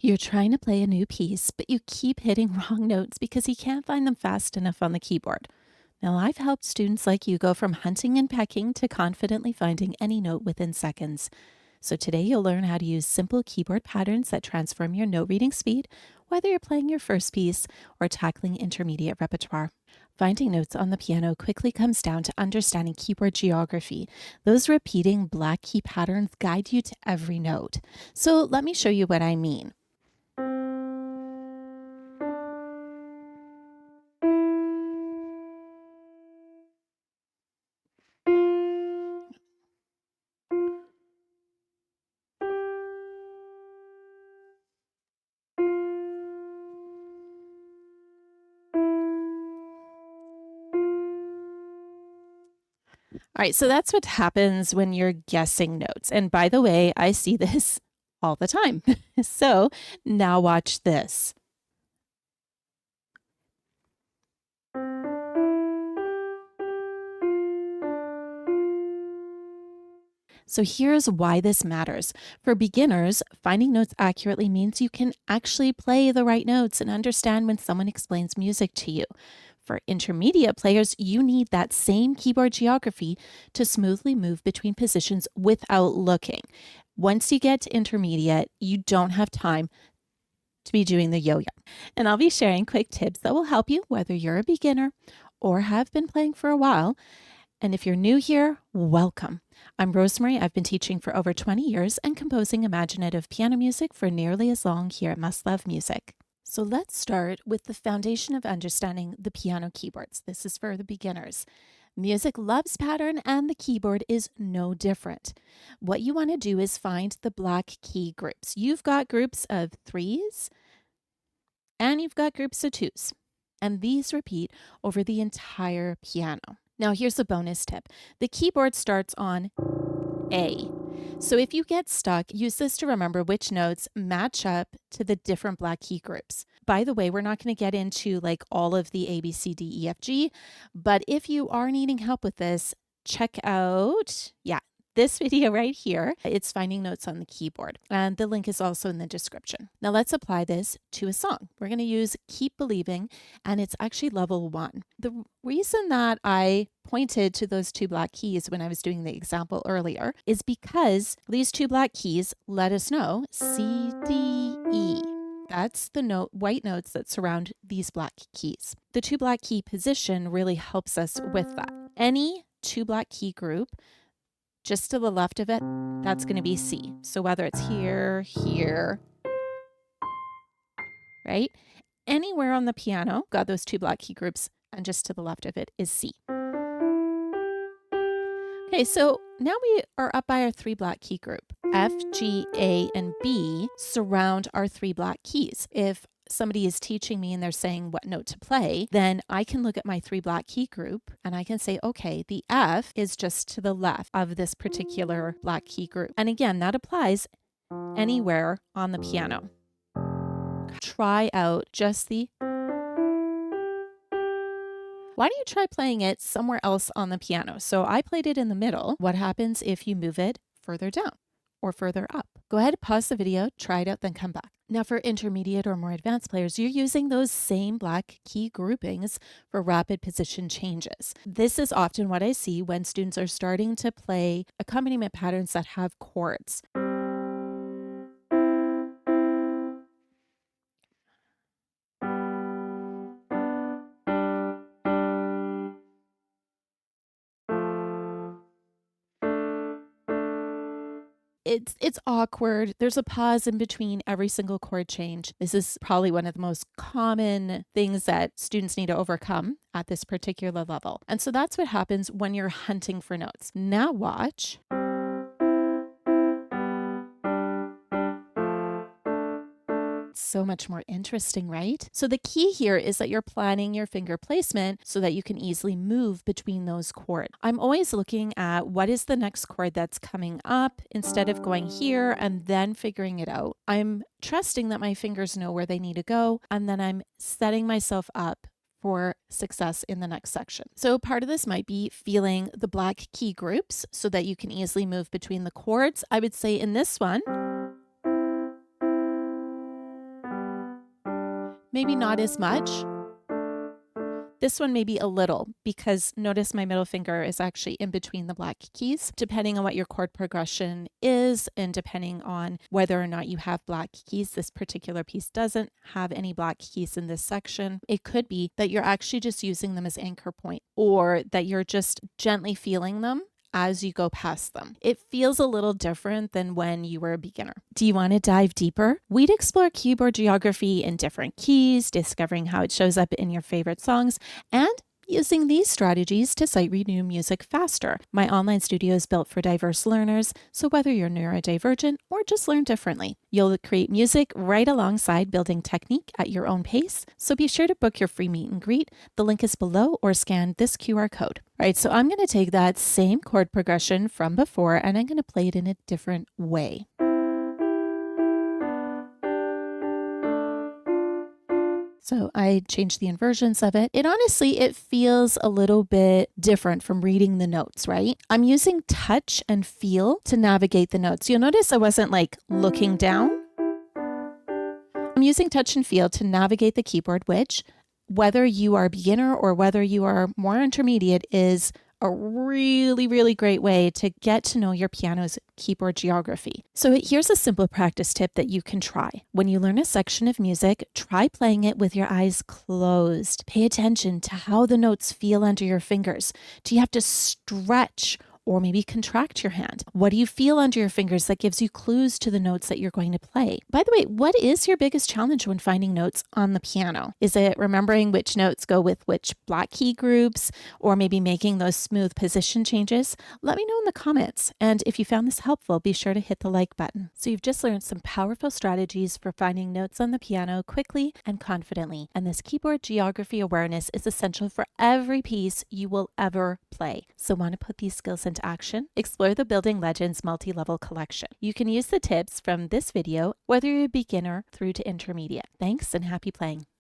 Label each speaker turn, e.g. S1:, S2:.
S1: You're trying to play a new piece, but you keep hitting wrong notes because you can't find them fast enough on the keyboard. Now, I've helped students like you go from hunting and pecking to confidently finding any note within seconds. So today you'll learn how to use simple keyboard patterns that transform your note reading speed, whether you're playing your first piece or tackling intermediate repertoire. Finding notes on the piano quickly comes down to understanding keyboard geography. Those repeating black key patterns guide you to every note. So let me show you what I mean. All right, so that's what happens when you're guessing notes. And by the way, I see this all the time. So now watch this. So here's why this matters. For beginners, finding notes accurately means you can actually play the right notes and understand when someone explains music to you. For intermediate players, you need that same keyboard geography to smoothly move between positions without looking. Once you get to intermediate, you don't have time to be doing the yo-yo. And I'll be sharing quick tips that will help you whether you're a beginner or have been playing for a while. And if you're new here, welcome. I'm Rosemary. I've been teaching for over 20 years and composing imaginative piano music for nearly as long here at Must Love Music. So let's start with the foundation of understanding the piano keyboards. This is for the beginners. Music loves pattern and the keyboard is no different. What you want to do is find the black key groups. You've got groups of 3s and you've got groups of 2s. And these repeat over the entire piano. Now here's a bonus tip. The keyboard starts on A. So if you get stuck, use this to remember which notes match up to the different black key groups. By the way, we're not going to get into like all of the A, B, C, D, E, F, G, but if you are needing help with this, check out, this video right here. It's finding notes on the keyboard, and the link is also in the description. Now let's apply this to a song. We're going to use Keep Believing, and it's actually level 1. The reason that I pointed to those 2 black keys when I was doing the example earlier is because these 2 black keys let us know C, D, E. That's the white notes that surround these black keys. The 2 black key position really helps us with that. Any 2 black key group just to the left of it, that's going to be C. So whether it's here, right? Anywhere on the piano, got those 2 black key groups, and just to the left of it is C. Okay, so now we are up by our 3 black key group. F, G, A, and B surround our 3 black keys. If somebody is teaching me and they're saying what note to play, then I can look at my 3 black key group and I can say, okay, the F is just to the left of this particular black key group. And again, that applies anywhere on the piano. Try out just the. Why don't you try playing it somewhere else on the piano? So I played it in the middle. What happens if you move it further down or further up? Go ahead, pause the video, try it out, then come back. Now for intermediate or more advanced players, you're using those same black key groupings for rapid position changes. This is often what I see when students are starting to play accompaniment patterns that have chords. It's awkward. There's a pause in between every single chord change. This is probably one of the most common things that students need to overcome at this particular level. And so that's what happens when you're hunting for notes. Now watch. So much more interesting, right? So the key here is that you're planning your finger placement so that you can easily move between those chords. I'm always looking at what is the next chord that's coming up instead of going here and then figuring it out. I'm trusting that my fingers know where they need to go, and then I'm setting myself up for success in the next section. So part of this might be feeling the black key groups so that you can easily move between the chords. I would say in this one, Maybe not as much. This one may be a little, because notice my middle finger is actually in between the black keys. Depending on what your chord progression is and depending on whether or not you have black keys, this particular piece doesn't have any black keys in this section. It could be that you're actually just using them as anchor point, or that you're just gently feeling them as you go past them. It feels a little different than when you were a beginner. Do you want to dive deeper? We'd explore keyboard geography in different keys, discovering how it shows up in your favorite songs, and using these strategies to sight read new music faster. My online studio is built for diverse learners, so whether you're neurodivergent or just learn differently, you'll create music right alongside building technique at your own pace. So be sure to book your free meet and greet. The link is below, or scan this QR code. All right, so I'm going to take that same chord progression from before and I'm going to play it in a different way. So I changed the inversions of it. It feels a little bit different from reading the notes, right? I'm using touch and feel to navigate the notes. You'll notice I wasn't like looking down. I'm using touch and feel to navigate the keyboard, which, whether you are a beginner or whether you are more intermediate, is a really, really great way to get to know your piano's keyboard geography. So here's a simple practice tip that you can try. When you learn a section of music, try playing it with your eyes closed. Pay attention to how the notes feel under your fingers. Do you have to stretch or maybe contract your hand? What do you feel under your fingers that gives you clues to the notes that you're going to play? By the way, what is your biggest challenge when finding notes on the piano? Is it remembering which notes go with which black key groups, or maybe making those smooth position changes? Let me know in the comments. And if you found this helpful, be sure to hit the like button. So you've just learned some powerful strategies for finding notes on the piano quickly and confidently. And this keyboard geography awareness is essential for every piece you will ever play. So want to put these skills into action? Explore the Building Legends multi-level collection. You can use the tips from this video whether you're a beginner through to intermediate. Thanks and happy playing.